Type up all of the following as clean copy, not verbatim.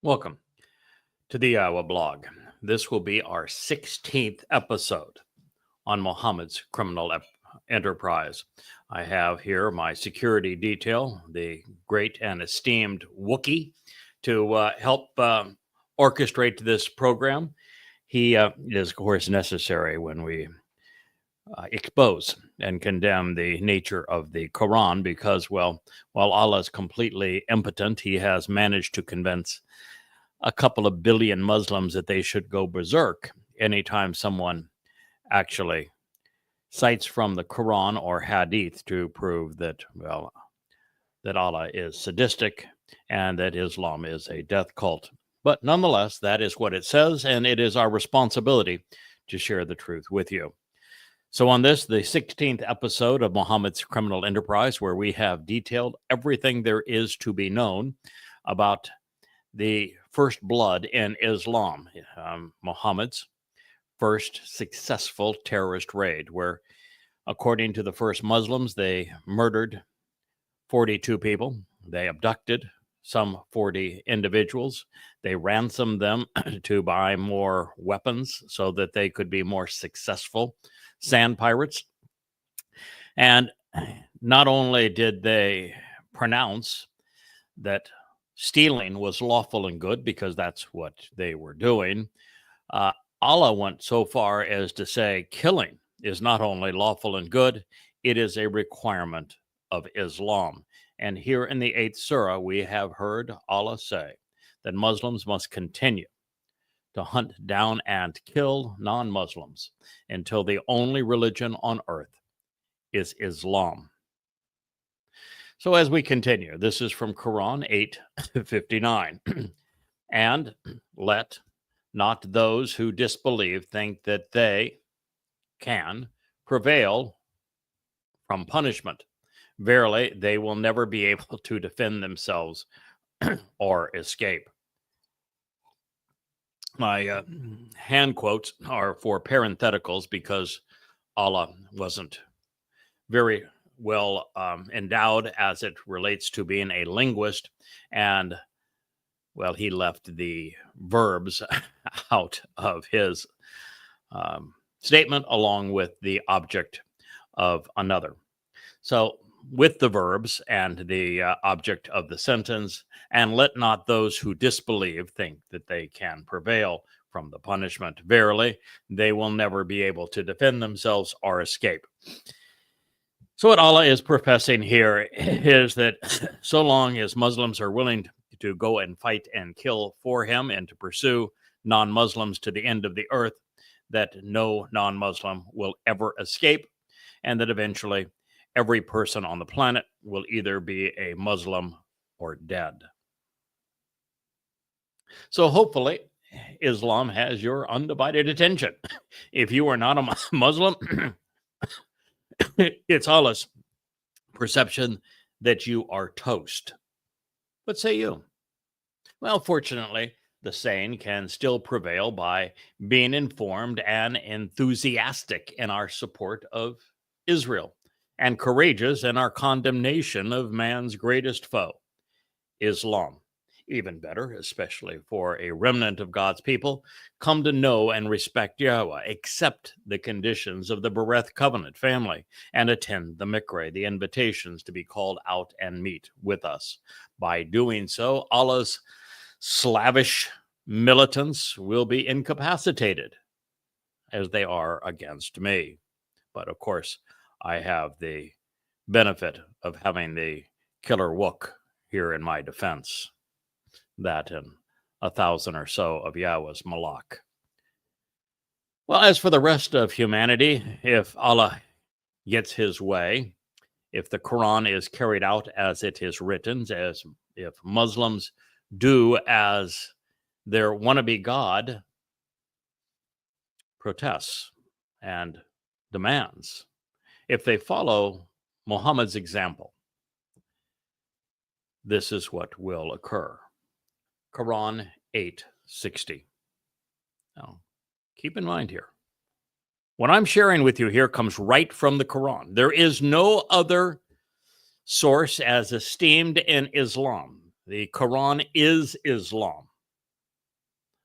Welcome to the YAHOWAH blog. This will be our 16th episode on Mohammed's criminal enterprise. I have here my security detail, the great and esteemed Wookiee, to help orchestrate this program. He is, of course, necessary when we expose and condemn the nature of the Quran because, well, while Allah is completely impotent, he has managed to convince a couple of billion Muslims that they should go berserk anytime someone actually cites from the Quran or Hadith to prove that, well, that Allah is sadistic and that Islam is a death cult. But nonetheless, that is what it says, and it is our responsibility to share the truth with you. So on this, the 16th episode of Mohammed's criminal enterprise, where we have detailed everything there is to be known about the first blood in Islam, Muhammad's first successful terrorist raid, where, according to the first Muslims, they murdered 42 people. They abducted some 40 individuals. They ransomed them to buy more weapons so that they could be more successful sand pirates. And not only did they pronounce that stealing was lawful and good, because that's what they were doing, Allah went so far as to say killing is not only lawful and good, it is a requirement of Islam. And here in the 8th surah, we have heard Allah say that Muslims must continue to hunt down and kill non-Muslims until the only religion on earth is Islam. So as we continue, this is from Quran 8:59. And let not those who disbelieve think that they can prevail from punishment. Verily, they will never be able to defend themselves or escape. My hand quotes are for parentheticals because Allah wasn't very well endowed as it relates to being a linguist, and well, he left the verbs out of his statement along with the object of another. So with the verbs and the object of the sentence, and let not those who disbelieve think that they can prevail from the punishment. Verily, they will never be able to defend themselves or escape. So what Allah is professing here is that so long as Muslims are willing to go and fight and kill for him and to pursue non-Muslims to the end of the earth, that no non-Muslim will ever escape, and that eventually every person on the planet will either be a Muslim or dead. So hopefully Islam has your undivided attention. If you are not a Muslim, it's Allah's perception that you are toast. What say you? Well, fortunately, the sane can still prevail by being informed and enthusiastic in our support of Israel, and courageous in our condemnation of man's greatest foe, Islam. Even better, especially for a remnant of God's people, come to know and respect Yahweh, accept the conditions of the Bereth covenant family, and attend the Mikra, the invitations to be called out and meet with us. By doing so, Allah's slavish militants will be incapacitated, as they are against me. But of course, I have the benefit of having the killer Wook here in my defense. That and 1,000 or so of Yahweh's Malak. Well, as for the rest of humanity, if Allah gets his way, if the Quran is carried out as it is written, as if Muslims do as their wannabe God protests and demands, if they follow Muhammad's example, this is what will occur. Quran 8:60. Now, keep in mind here, what I'm sharing with you here comes right from the Quran. There is no other source as esteemed in Islam. The Quran is Islam.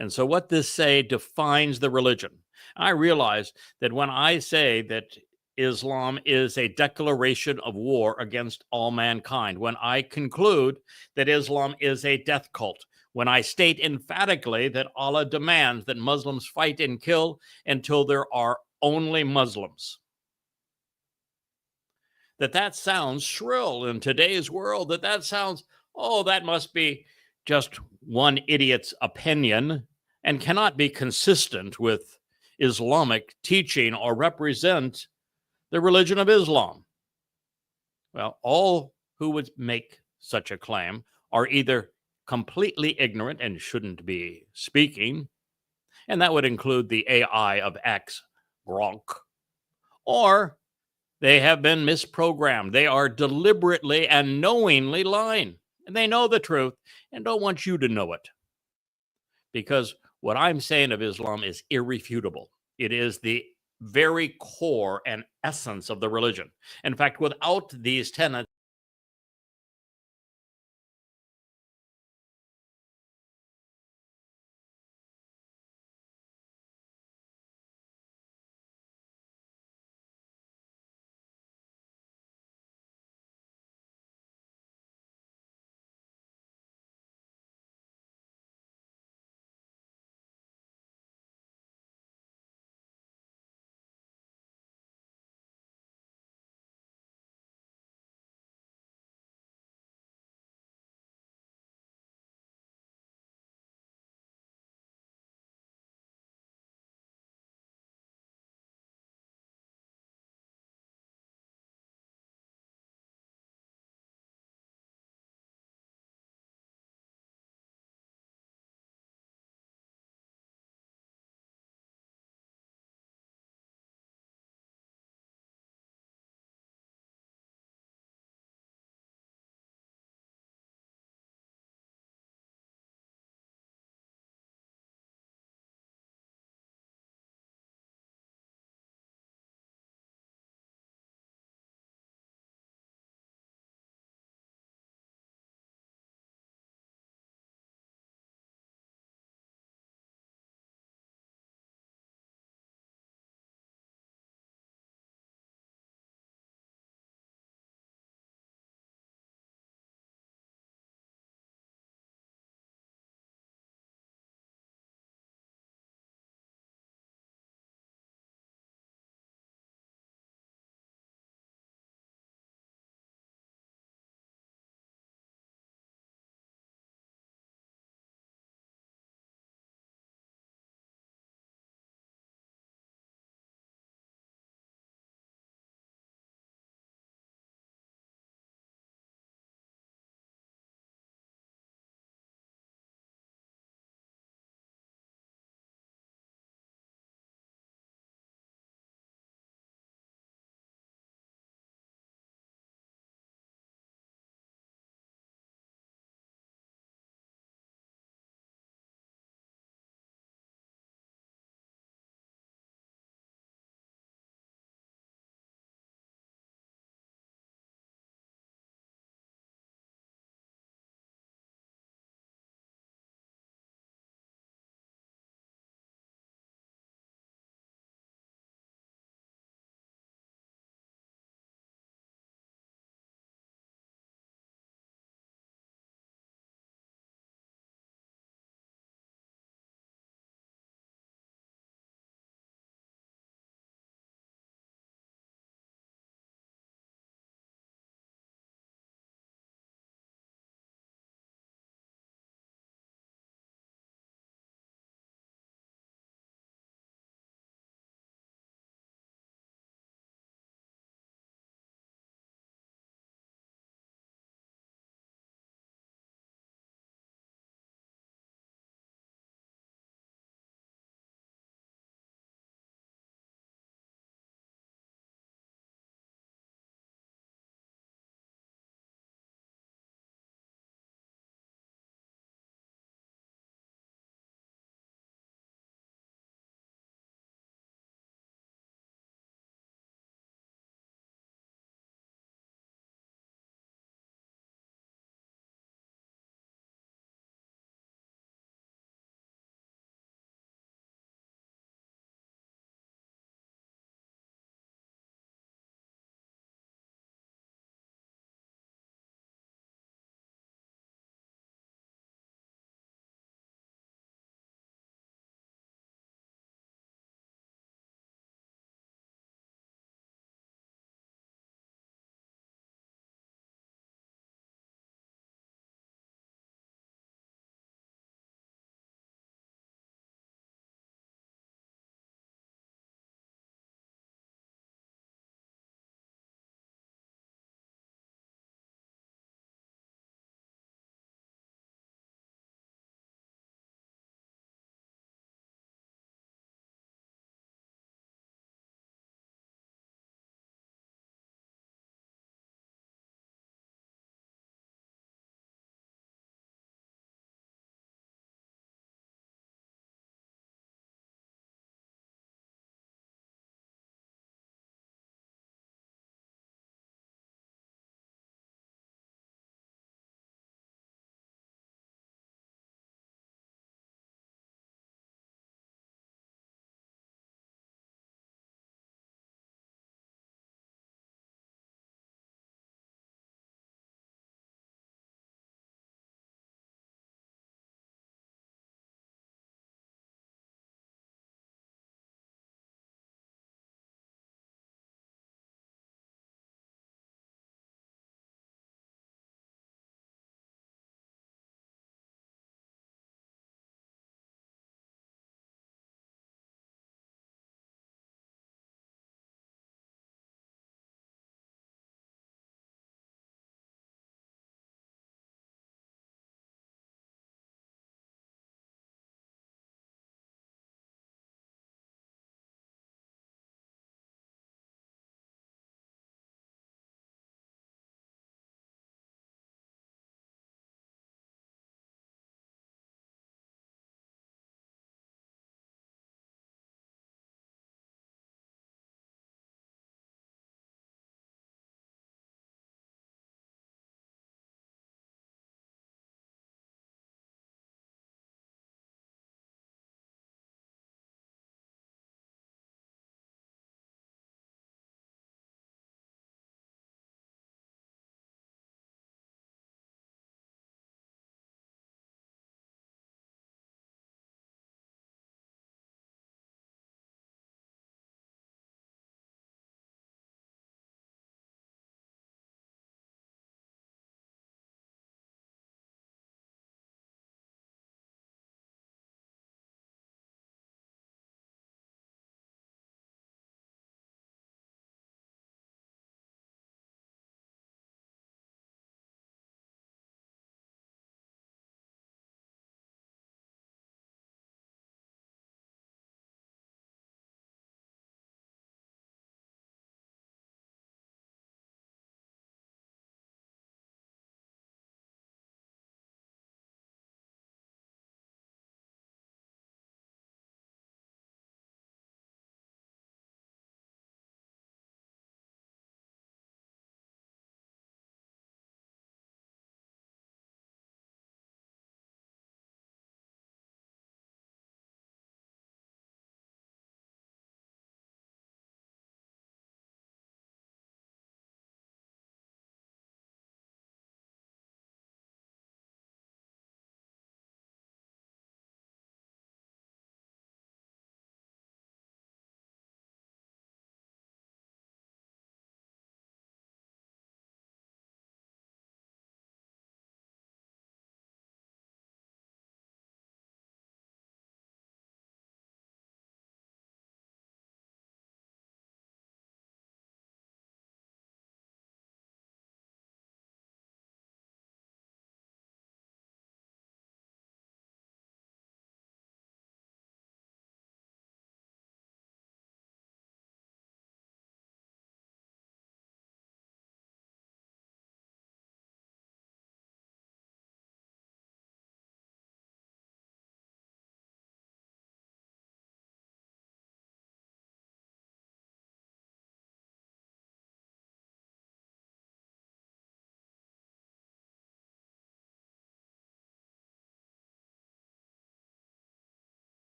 And so what this say defines the religion. I realize that when I say that Islam is a declaration of war against all mankind, when I conclude that Islam is a death cult, when I state emphatically that Allah demands that Muslims fight and kill until there are only Muslims, that sounds shrill in today's world, that sounds, oh, that must be just one idiot's opinion and cannot be consistent with Islamic teaching or represent the religion of Islam. Well, all who would make such a claim are either completely ignorant and shouldn't be speaking, and that would include the AI of X, Gronk, or they have been misprogrammed. They are deliberately and knowingly lying, and they know the truth and don't want you to know it. Because what I'm saying of Islam is irrefutable. It is the very core and essence of the religion. In fact, without these tenets,